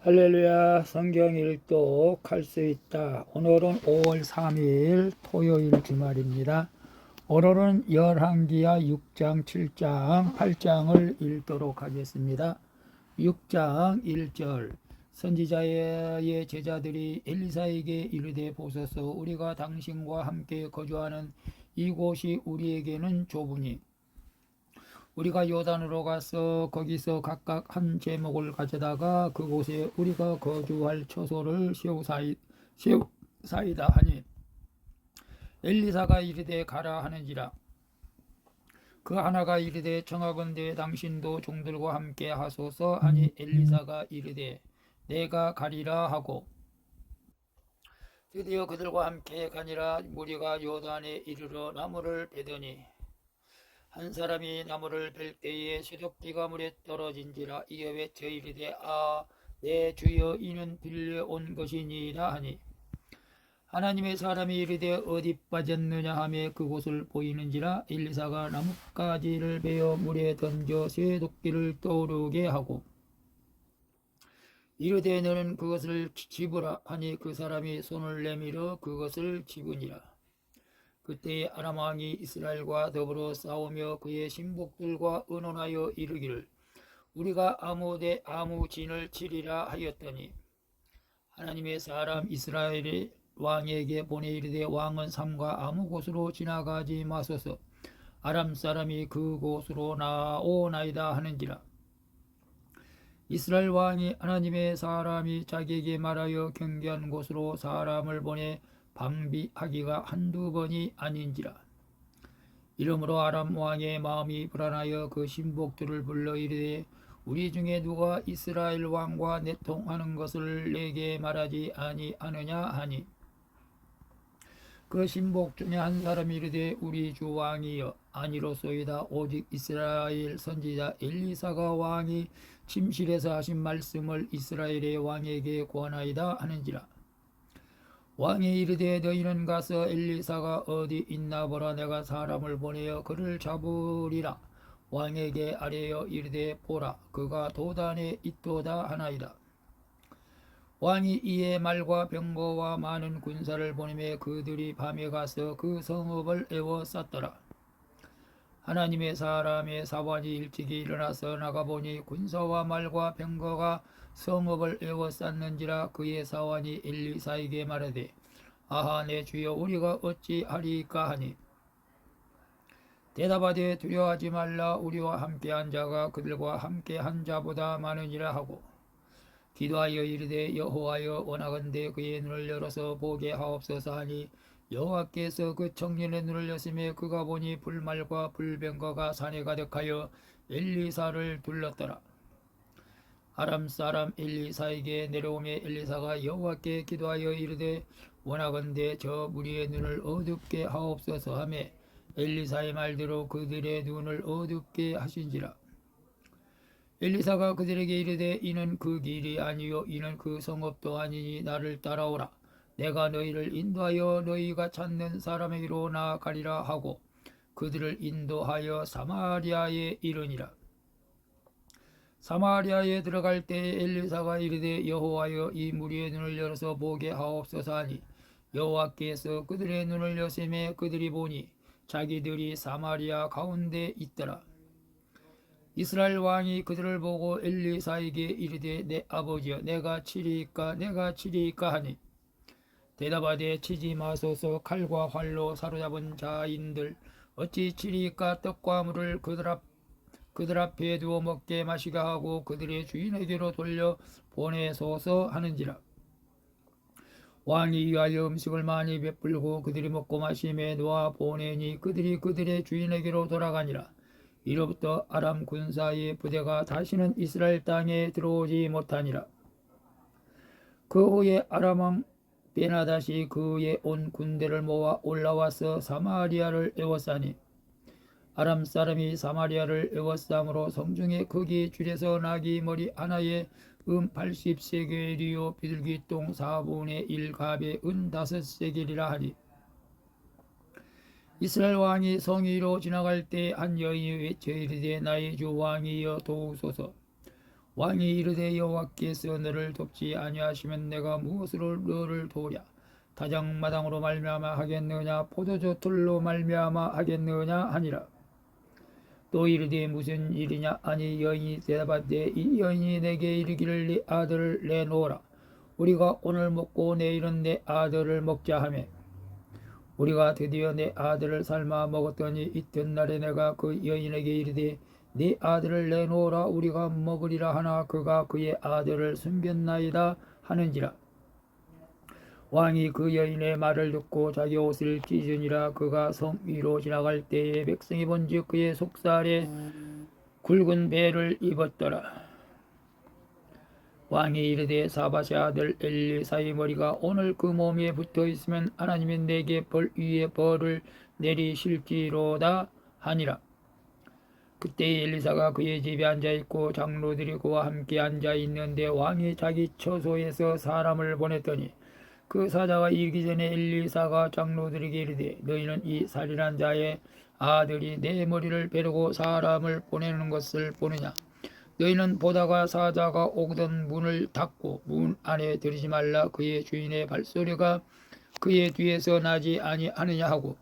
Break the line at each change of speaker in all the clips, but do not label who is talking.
할렐루야. 성경 일독 할 수 있다. 오늘은 5월 3일 토요일 주말입니다. 오늘은 열왕기하 6장, 7장, 8장을 읽도록 하겠습니다. 6장 1절. 선지자의 제자들이 엘리사에게 이르되 보소서, 우리가 당신과 함께 거주하는 이곳이 우리에게는 좁으니 우리가 요단으로 가서 거기서 각각 한 제목을 가져다가 그곳에 우리가 거주할 처소를 세우사이다 하니, 엘리사가 이르되 가라 하는지라. 그 하나가 이르되 청하건대 당신도 종들과 함께 하소서 하니, 엘리사가 이르되 내가 가리라 하고 드디어 그들과 함께 가니라. 무리가 요단에 이르러 나무를 베더니 한 사람이 나무를 벨 때에 쇠독기가 물에 떨어진지라. 이에 외쳐 이르되 내 주여, 이는 빌려온 것이니이다 하니, 하나님의 사람이 이르되 어디 빠졌느냐 하며 그곳을 보이는지라. 엘리사가 나뭇가지를 베어 물에 던져 쇠독기를 떠오르게 하고 이르되 너는 그것을 집으라 하니, 그 사람이 손을 내밀어 그것을 집으니라. 그때에 아람 왕이 이스라엘과 더불어 싸우며 그의 신복들과 의논하여 이르기를 우리가 아무 대 아무 진을 치리라 하였더니, 하나님의 사람 이스라엘의 왕에게 보내 이르되 왕은 삼가 아무 곳으로 지나가지 마소서, 아람 사람이 그곳으로 나오나이다 하는지라. 이스라엘 왕이 하나님의 사람이 자기에게 말하여 경계한 곳으로 사람을 보내 방비하기가 한두 번이 아닌지라. 이러므로 아람 왕의 마음이 불안하여 그 신복들을 불러 이르되 우리 중에 누가 이스라엘 왕과 내통하는 것을 내게 말하지 아니하느냐 하니, 그 신복 중에 한 사람이 이르되 우리 주 왕이여, 아니로소이다. 오직 이스라엘 선지자 엘리사가 왕이 침실에서 하신 말씀을 이스라엘의 왕에게 고하나이다 하는지라. 왕이 이르되 너희는 가서 엘리사가 어디 있나 보라. 내가 사람을 보내어 그를 잡으리라. 왕에게 아뢰어 이르되 보라, 그가 도단에 있도다 하나이다. 왕이 이에 말과 병거와 많은 군사를 보내매 그들이 밤에 가서 그 성읍을 에워쌌더라. 하나님의 사람의 사관이 일찍이 일어나서 나가보니 군사와 말과 병거가 성읍을 에워쌌는지라. 그의 사관이 엘리사에게 말하되 아하, 내 주여, 우리가 어찌하리까 하니, 대답하되 두려워하지 말라. 우리와 함께한 자가 그들과 함께한 자보다 많으니라 하고 기도하여 이르되 여호와여, 원하건대 그의 눈을 열어서 보게 하옵소서 하니, 여호와께서 그 청년의 눈을 여심해 그가 보니 불말과 불병거가 산에 가득하여 엘리사를 둘렀더라. 아람 사람 엘리사에게 내려오매 엘리사가 여호와께 기도하여 이르되 원하건대 저 무리의 눈을 어둡게 하옵소서 하며 엘리사의 말대로 그들의 눈을 어둡게 하신지라. 엘리사가 그들에게 이르되 이는 그 길이 아니요 이는 그 성읍도 아니니 나를 따라오라. 내가 너희를 인도하여 너희가 찾는 사람에게로 나아가리라 하고 그들을 인도하여 사마리아에 이르니라. 사마리아에 들어갈 때에 엘리사가 이르되 여호와여, 이 무리의 눈을 열어서 보게 하옵소서 하니, 여호와께서 그들의 눈을 여심해 그들이 보니 자기들이 사마리아 가운데 있더라. 이스라엘 왕이 그들을 보고 엘리사에게 이르되 내 아버지여, 내가 치리이까 하니, 대답하되 치지 마소서. 칼과 활로 사로잡은 자인들 어찌 치리이까. 떡과 물을 그들 앞에 두어 먹게 마시게 하고 그들의 주인에게로 돌려 보내소서 하는지라. 왕이 위하여 음식을 많이 베풀고 그들이 먹고 마심에 놓아 보내니 그들이 그들의 주인에게로 돌아가니라. 이로부터 아람 군사의 부대가 다시는 이스라엘 땅에 들어오지 못하니라. 그 후에 아람 왕 베나닷이 그의 온 군대를 모아 올라와서 사마리아를 에워싸니, 아람 사람이 사마리아를 에워싸므로 성중에 거기 줄에서 나귀 머리 하나에 80세겔이요 비둘기똥 4분의 1 갑에 5세겔이라 하니, 이스라엘 왕이 성 위로 지나갈 때 한 여인이 외쳐 이르되 나의 주 왕이여 도우소서. 왕이 이르되 여호와께서 너를 돕지 아니하시면 내가 무엇으로 너를 도우랴. 다장마당으로 말미암아 하겠느냐 포도주 들로 말미암아 하겠느냐 하니라. 또 이르되 무슨 일이냐. 아니 여인이 대답하되 이 여인이 내게 이르기를 네 아들을 내놓으라. 우리가 오늘 먹고 내일은 내 아들을 먹자 하매 우리가 드디어 내 아들을 삶아 먹었더니 이튿날에 내가 그 여인에게 이르되 네 아들을 내놓으라 우리가 먹으리라 하나 그가 그의 아들을 숨겼나이다 하는지라. 왕이 그 여인의 말을 듣고 자기 옷을 찢으니라. 그가 성 위로 지나갈 때에 백성이 본즉 그의 속살에 굵은 배를 입었더라. 왕이 이르되 사밧의 아들 엘리사의 머리가 오늘 그 몸에 붙어있으면 하나님이 내게 벌 위에 벌을 내리실지로다 하니라. 그때 엘리사가 그의 집에 앉아있고 장로들이 그와 함께 앉아있는데 왕이 자기 처소에서 사람을 보냈더니 그 사자가 이르기 전에 엘리사가 장로들에게 이르되 너희는 이 살인한 자의 아들이 내 머리를 베르고 사람을 보내는 것을 보느냐. 너희는 보다가 사자가 오거든 문을 닫고 문 안에 들이지 말라. 그의 주인의 발소리가 그의 뒤에서 나지 아니하느냐 하고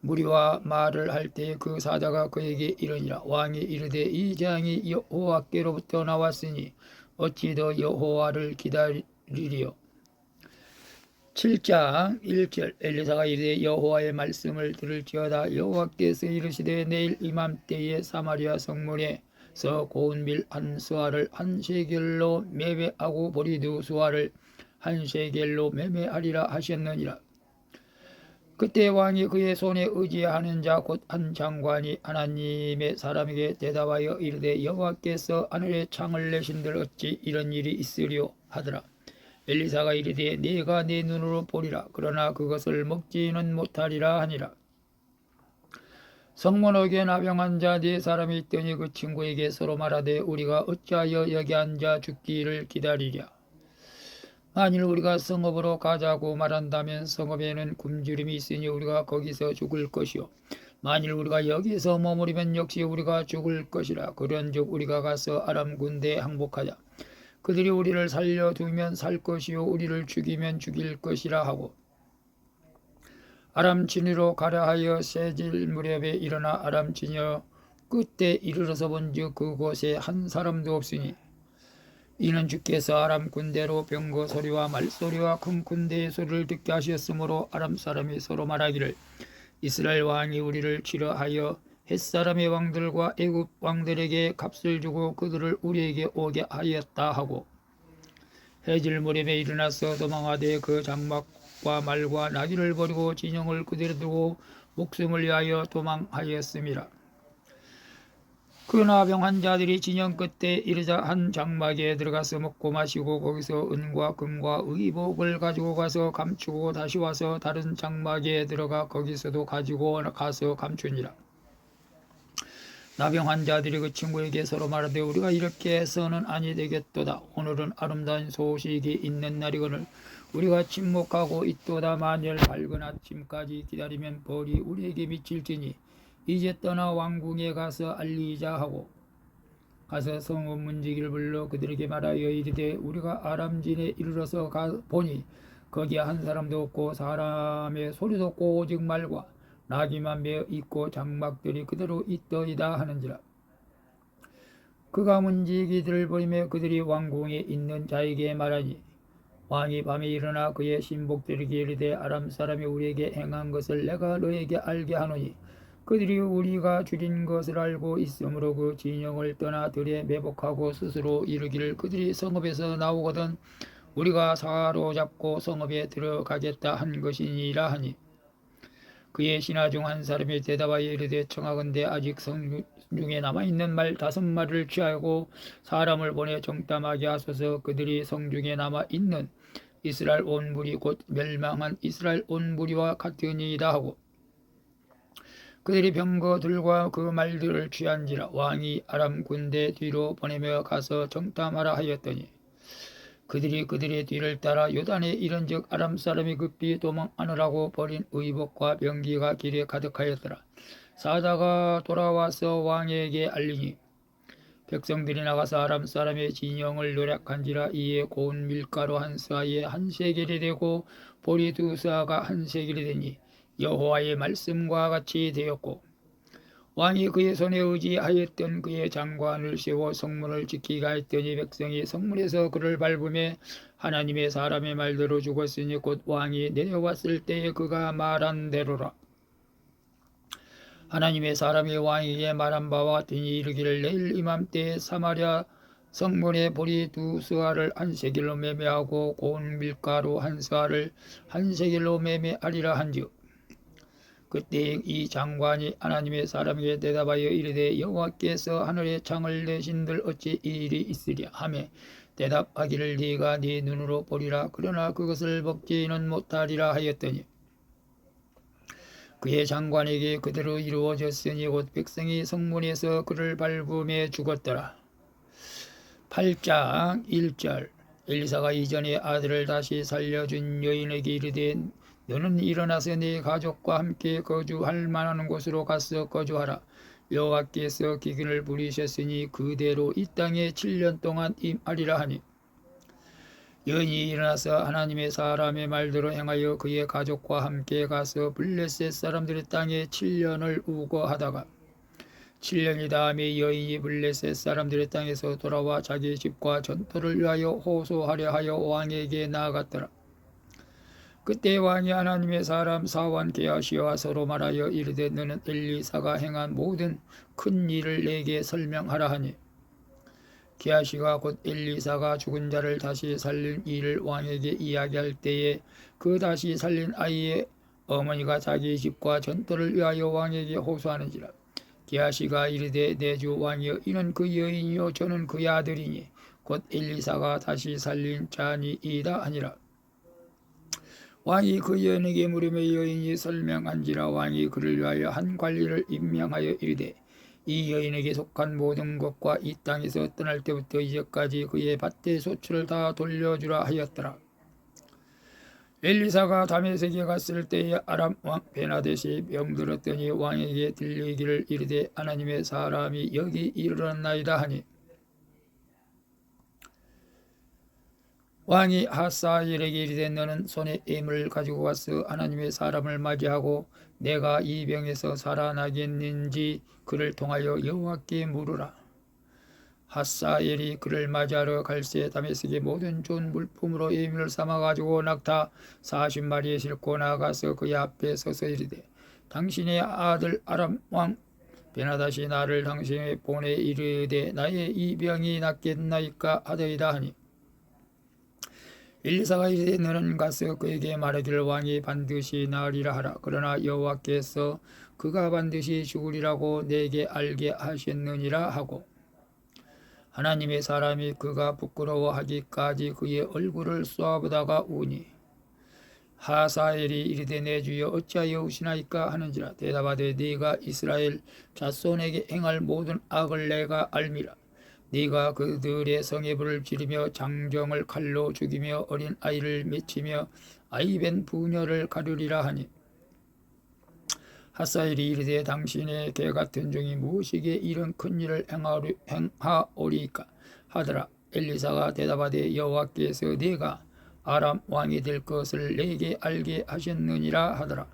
무리와 말을 할 때 그 사자가 그에게 이르니라. 왕이 이르되 이 재앙이 여호와께로부터 나왔으니 어찌 더 여호와를 기다리리요. 7장 1절 엘리사가 이르되 여호와의 말씀을 들을지어다. 여호와께서 이르시되 내일 이맘때에 사마리아 성문에서 고운 밀 한 수아를 한 세겔로 매매하고 보리 두 수아를 한 세겔로 매매하리라 하셨느니라. 그때 왕이 그의 손에 의지하는 자 곧 한 장관이 하나님의 사람에게 대답하여 이르되 여호와께서 하늘에 창을 내신들 어찌 이런 일이 있으리요 하더라. 엘리사가 이르되 네가 내 눈으로 보리라. 그러나 그것을 먹지는 못하리라 하니라. 성문옥에 나병한 자 네 사람이 있더니 그 친구에게 서로 말하되 우리가 어찌하여 여기 앉아 죽기를 기다리랴. 만일 우리가 성읍으로 가자고 말한다면 성읍에는 굶주림이 있으니 우리가 거기서 죽을 것이요 만일 우리가 여기서 머무르면 역시 우리가 죽을 것이라. 그런즉 우리가 가서 아람 군대에 항복하자. 그들이 우리를 살려두면 살 것이요 우리를 죽이면 죽일 것이라 하고 아람 진으로 가려 하여 새질 무렵에 일어나 아람 진여 끝에 이르러서 본즉 그곳에 한 사람도 없으니 이는 주께서 아람 군대로 병거 소리와 말소리와 큰 군대의 소리를 듣게 하셨으므로 아람 사람이 서로 말하기를 이스라엘 왕이 우리를 치러하여 햇사람의 왕들과 애굽 왕들에게 값을 주고 그들을 우리에게 오게 하였다 하고 해질 무렵에 일어나서 도망하되 그 장막과 말과 나귀를 버리고 진영을 그대로 두고 목숨을 위하여 도망하였음이라. 그 나병한 자들이 진영 끝에 이르자 한 장막에 들어가서 먹고 마시고 거기서 은과 금과 의복을 가지고 가서 감추고 다시 와서 다른 장막에 들어가 거기서도 가지고 가서 감추니라. 나병한 자들이 그 친구에게 서로 말하되 우리가 이렇게 해서는 아니 되겠도다. 오늘은 아름다운 소식이 있는 날이거늘 우리가 침묵하고 있도다. 만일 밝은 아침까지 기다리면 벌이 우리에게 미칠지니 이제 떠나 왕궁에 가서 알리자 하고 가서 성읍 문지기를 불러 그들에게 말하여 이르되 우리가 아람진에 이르러서 보니 거기에 한 사람도 없고 사람의 소리도 없고 오직 말과 나귀만 매어 있고 장막들이 그대로 있더이다 하는지라. 그가 문지기들을 보이며 그들이 왕궁에 있는 자에게 말하니 왕이 밤에 일어나 그의 신복들에게 이르되 아람 사람이 우리에게 행한 것을 내가 너에게 알게 하노니 그들이 우리가 줄인 것을 알고 있으므로 그 진영을 떠나 들에 매복하고 스스로 이르기를 그들이 성읍에서 나오거든 우리가 사로잡고 성읍에 들어가겠다 한 것이니라 하니 그의 신하 중 한 사람이 대답하여 이르되 청하건대 아직 성 중에 남아있는 말 5마리를 취하고 사람을 보내 정탐하게 하소서. 그들이 성 중에 남아있는 이스라엘 온 무리 곧 멸망한 이스라엘 온 무리와 같으니이다 하고 그들이 병거들과 그 말들을 취한지라. 왕이 아람 군대 뒤로 보내며 가서 정탐하라 하였더니 그들이 그들의 뒤를 따라 요단에 이른즉 아람 사람이 급히 도망하느라고 버린 의복과 병기가 길에 가득하였더라. 사자가 돌아와서 왕에게 알리니 백성들이 나가서 아람 사람의 진영을 노략한지라. 이에 고운 밀가루 한 스아에 한 세겔이 되고 보리 두 스아가 한 세겔이 되니 여호와의 말씀과 같이 되었고, 왕이 그의 손에 의지하였던 그의 장관을 세워 성문을 지키게 하였더니 백성이 성문에서 그를 밟으며 하나님의 사람의 말대로 죽었으니 곧 왕이 내려왔을 때에 그가 말한 대로라. 하나님의 사람이 왕에게 말한 바와 같으니 이르기를 내일 이맘때에 사마리아 성문에 보리 두 스아를 한 세겔로 매매하고 고운 밀가루 한 스아를 한 세겔로 매매하리라 한즉, 그때 이 장관이 하나님의 사람에게 대답하여 이르되 여호와께서 하늘에 창을 내신들 어찌 이 일이 있으랴 하매 대답하기를 네가 네 눈으로 보리라 그러나 그것을 먹지는 못하리라 하였더니, 그의 장관에게 그대로 이루어졌으니 곧 백성이 성문에서 그를 밟음에 죽었더라. 8장 1절. 엘리사가 이전에 아들을 다시 살려준 여인에게 이르되 너는 일어나서 네 가족과 함께 거주할 만한 곳으로 가서 거주하라. 여호와께서 기근을 부리셨으니 그대로 이 땅에 7년 동안 임하리라 하니, 여인이 일어나서 하나님의 사람의 말대로 행하여 그의 가족과 함께 가서 블레셋 사람들의 땅에 7년을 우거하다가 7년이 다음에 여인이 블레셋 사람들의 땅에서 돌아와 자기 집과 전토를 위하여 호소하려 하여 왕에게 나아갔더라. 그때 왕이 하나님의 사람 사원 게하시와 서로 말하여 이르되 너는 엘리사가 행한 모든 큰 일을 내게 설명하라 하니, 게하시가 곧 엘리사가 죽은 자를 다시 살린 일을 왕에게 이야기할 때에 그 다시 살린 아이의 어머니가 자기 집과 전토를 위하여 왕에게 호소하는지라. 게하시가 이르되 내 주 왕이여 이는 그 여인이요 저는 그의 아들이니 곧 엘리사가 다시 살린 자니이다 하니라. 왕이 그 여인에게 물으며 여인이 설명한지라. 왕이 그를 위하여 한 관리를 임명하여 이르되 이 여인에게 속한 모든 것과 이 땅에서 떠날 때부터 이제까지 그의 밭의 소출을 다 돌려주라 하였더라. 엘리사가 다메섹에 갔을 때에 아람 왕 베나댓이 병들었더니 왕에게 들리기를 이르되 하나님의 사람이 여기 이르렀나이다 하니, 왕이 하사엘에게 이르되 너는 손에 엠을 가지고 가서 하나님의 사람을 맞이하고 내가 이 병에서 살아나겠는지 그를 통하여 여호와께 물으라. 하사엘이 그를 맞이하러 갈새 다메섹의 모든 좋은 물품으로 엠을 삼아 가지고 낙타 40마리에 싣고 나가서 그의 앞에 서서 이르되 당신의 아들 아람 왕 베나닷이 나를 당신에 보내 이르되 나의 이 병이 낫겠나이까 하더이다 하니, 엘리사가 이르되 너는 가서 그에게 말하기를 왕이 반드시 나으리라 하라. 그러나 여호와께서 그가 반드시 죽으리라고 내게 알게 하셨느니라 하고, 하나님의 사람이 그가 부끄러워하기까지 그의 얼굴을 쏘아보다가 우니, 하사엘이 이르되 내 주여 어찌하여 우시나이까 하는지라. 대답하되 네가 이스라엘 자손에게 행할 모든 악을 내가 알미라. 네가 그들의 성에 불을 지르며 장정을 칼로 죽이며 어린 아이를 맺히며 아이벤 부녀를 가르리라 하니, 하사엘이 이르되 당신의 개같은 종이 무엇이기에 이런 큰 일을 행하오리까 하더라. 엘리사가 대답하되 여호와께서 네가 아람 왕이 될 것을 내게 알게 하셨느니라 하더라.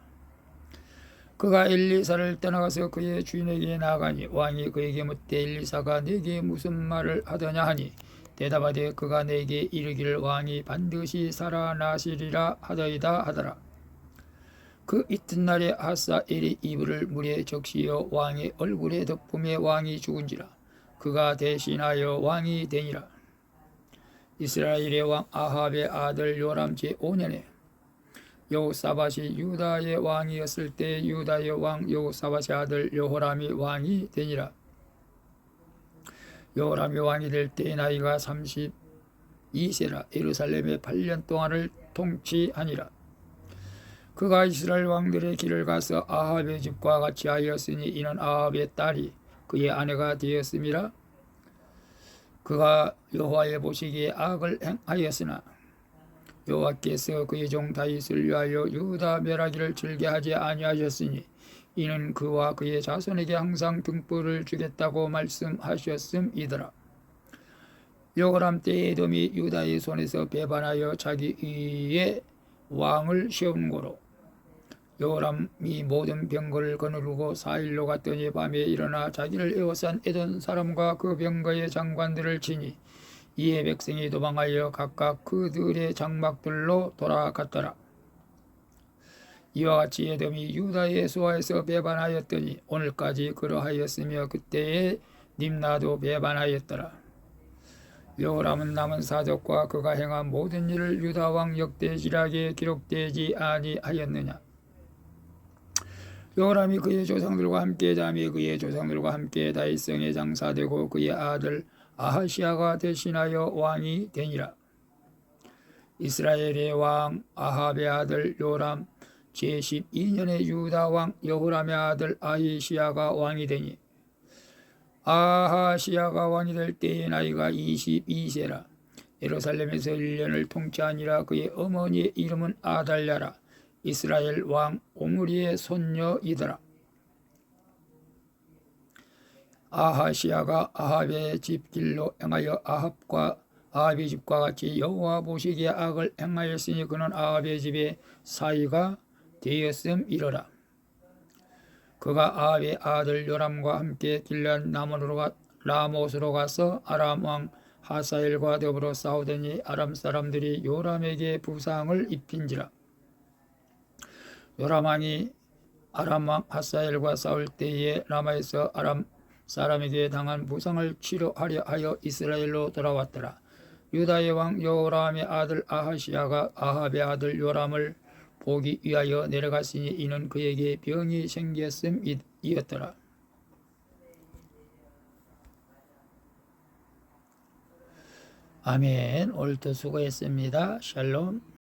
그가 엘리사를 떠나가서 그의 주인에게 나아가니 왕이 그에게 묻되 엘리사가 내게 무슨 말을 하더냐 하니, 대답하되 그가 내게 이르기를 왕이 반드시 살아나시리라 하더이다 하더라. 그 이튿날에 하사엘이 이불을 물에 적시어 왕의 얼굴에 덮음에 왕이 죽은지라. 그가 대신하여 왕이 되니라. 이스라엘의 왕 아합의 아들 요람 제5년에 여호사밧이 유다의 왕이었을 때 유다의 왕 여호사밧의 아들 여호람이 왕이 되니라. 여호람이 왕이 될 때 나이가 32세라. 예루살렘에 8년 동안을 통치하니라. 그가 이스라엘 왕들의 길을 가서 아합의 집과 같이 하였으니 이는 아합의 딸이 그의 아내가 되었음이라. 그가 여호와의 보시기에 악을 행하였으나 여호와께서 그의 종 다윗을 위하여 유다 멸하기를 즐겨하지 아니하셨으니 이는 그와 그의 자손에게 항상 등불을 주겠다고 말씀하셨음이더라. 여호람 때 에돔이 유다의 손에서 배반하여 자기 위에 왕을 세운 고로 여호람이 모든 병거를 거느리고 4일로 갔더니 밤에 일어나 자기를 에워싼 에돔 사람과 그 병거의 장관들을 치니 이에 백성이 도망하여 각각 그들의 장막들로 돌아갔더라. 이와 같이 에돔이 유다의 수하에서 배반하였더니 오늘까지 그러하였으며 그때에 림나도 배반하였더라. 여호람은 남은 사적과 그가 행한 모든 일을 유다 왕 역대지략에 기록되지 아니하였느냐. 여호람이 그의 조상들과 함께 잠이 그의 조상들과 함께 다윗성에 장사되고 그의 아들 아하시아가 대신하여 왕이 되니라. 이스라엘의 왕 아합의 아들 요람 제12년에 유다 왕 여호람의 아들 아히시아가 왕이 되니 아하시아가 왕이 될 때의 나이가 22세라. 예루살렘에서 1년을 통치하니라. 그의 어머니의 이름은 아달랴라. 이스라엘 왕 오므리의 손녀이더라. 아하시아가 아합의 집 길로 행하여 아합의 집과 같이 여호와 보시기에 악을 행하였으니 그는 아합의 집에 사위가 되었음이러라. 그가 아합의 아들 요람과 함께 길앗 라못으로 가서 아람 왕 하사엘과 더불어 싸우더니 아람 사람들이 요람에게 부상을 입힌지라. 요람 왕이 아람 왕 하사엘과 싸울 때에 라마에서 아람 사람에게 당한 부상을 치료하려 하여 이스라엘로 돌아왔더라. 유다의 왕 여호람의 아들 아하시아가 아합의 아들 요람을 보기 위하여 내려갔으니 이는 그에게 병이 생겼음이었더라. 아멘. 오늘도 수고했습니다. 샬롬.